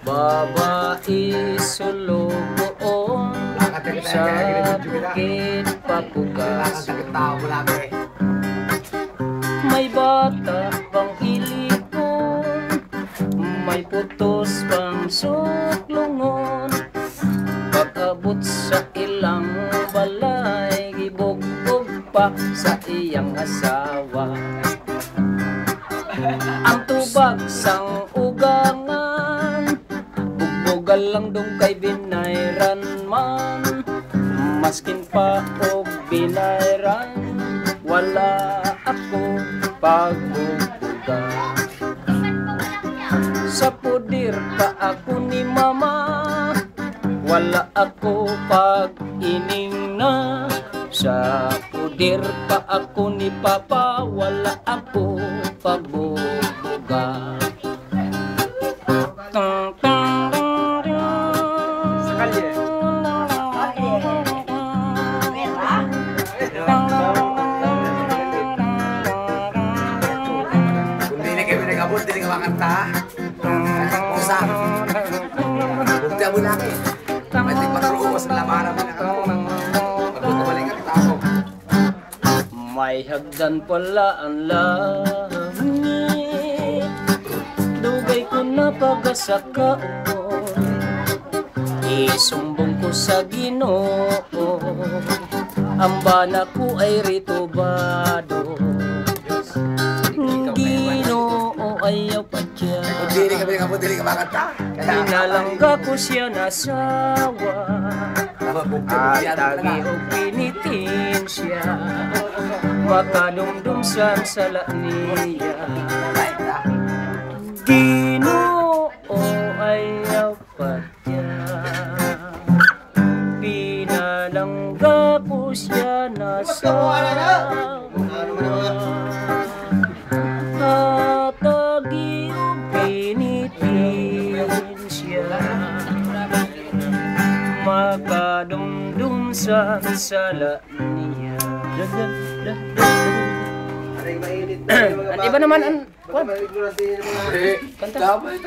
babae sulugoon sa bukid papugas. May bata pang ilikon, may putos pang suklungon. Pag-abot sa ilang balay, gibugbog pa sa iyang asawa. Ang tubag sang ugangan, bugbogal lang dong kay binayran man. Maskin pa o binayran, wala ako pagbubuga. Sa pudir pa ako ni mama, wala ako pag-ining na. Sa pudir pa ako ni papa, wala ako pagbubuga. Sa kalye. Kung di na kami nag-abot, di na ka makanta. Musa. Bukti mo laki. May tigpatruko sa labanan mo na ako. Pagkutubalik ang tao. May hagdan pala ang langit, dugay ko na pagasakaon. Isumbong ko sa Ginoo, ang bana ko ay ritubado. Ginoo ayaw pa dyan, Kung di na kami nag-abot, di na ka makanta. pinalangga ko siya nasawa. At tagi o pinitin siya, makadumdum sa sala niya. Ginoo ayaw pa dyan, pinalangga ko siya nasawa. At tagi o pinitin siya, makadumdum sa sala niya. At iba naman ang Kanta. Tapos,